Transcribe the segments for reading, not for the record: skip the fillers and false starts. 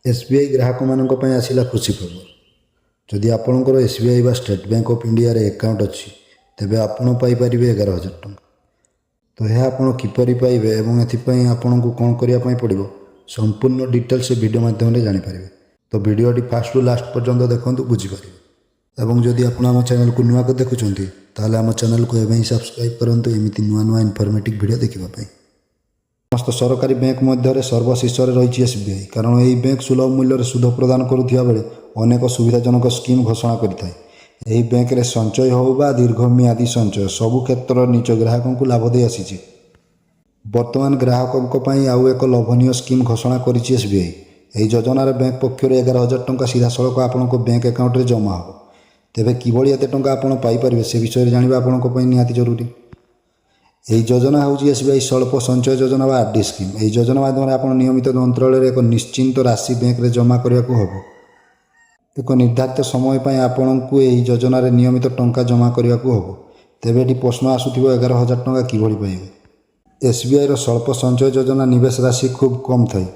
SBI ग्राहक मानक पई आसिला खुशी खबर। जदि आपणकर एसबीआई बा स्टेट बैंक ऑफ इंडिया रे अकाउंट अच्छी तेबे आपण पाई परिबे 11,000 टंका। तो यह आपण किपरि पाइबे एवं एथिपई आपणको कोन करिया पई पड़िबो संपूर्ण डिटेल्स वीडियो माध्यम रे जानि परिबे। तो वीडियोटी फास्ट टू लास्ट पर्यंत देखंतु बुझी परिबे। एवं जदि आपण आम चैनल को नुआ को देखुचंती ताले आम चैनल को एवं सब्सक्राइब करंतु एमिति नुआ नुआ इनफॉर्मेटिव वीडियो देखिबा पई। समस्त सरकारी बैंक मध्य सर्वशीर्ष रही एसबीआई, कारण यही बैंक सुलभ मूल्य सुध प्रदान करुवा बेले अनेक सुविधाजनक स्कीम घोषणा करें। यही बैंक रे संचय हो बा दीर्घमियादी संचय सबु क्षेत्र निज ग्राहकों को लाभ दे आसी। वर्तमान ग्राहकों आउ एक लोभनीय स्कीम घोषणा करिछि एसबीआई। यही योजनार बैंक पक्षर 11,000 टंका सीधा सड़क आपण बैंक अकाउंट रे जमा हो। तेबे किभली एते टंका आपण पाई परिबे से विषय रे जानिबा आपणको पई निहाती जरूरी। यही योजना हूँ एसबीआई स्वल्प संचय योजना व आरडी स्कीम। यही योजना माध्यम आप नियमित अंतराल एक निश्चिंत राशि बैंक रे जमा करने को हम। एक निर्धारित समय पर आपण को यही योजना रे नियमित टंका जमा करने को हम। तेबे ये प्रश्न आसुथिबो 11,000 टंका किभली पाइबे। एसबीआई रो स्वल्प संचय योजना निवेश राशि खूब कम थाए।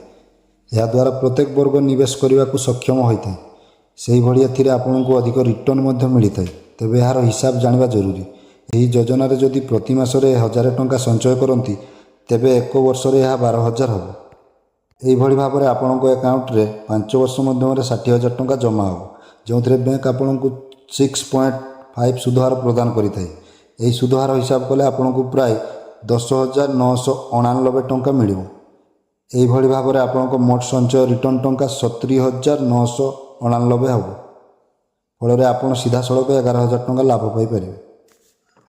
यह द्वारा प्रत्येक वर्ग निवेश करने को सक्षम होता है। से भाई एथिरे आपको अधिक रिटर्न मिलता है। तेबे यार हिसाब जानिबा जरूरी। यही योजना रे जदि प्रति मासरे 1,000 टंका संचय करती तेबे एक वर्ष रे यह 12,000 हम। यही भाव में आपण अकाउंट रे 5 वर्ष मध्यम 60,000 टंका जमा हो, जो बैंक आपन को 6.5 सुधहार प्रदान करें। यही सुधहार हिसाब कले आपन को प्राय 10,999 टंका मिल। यही भाव में आपण मोट संचय रिटर्न टंका 70,999 हम। फल आप सीधा सड़क 11,000 टंका लाभ पाई परिबे।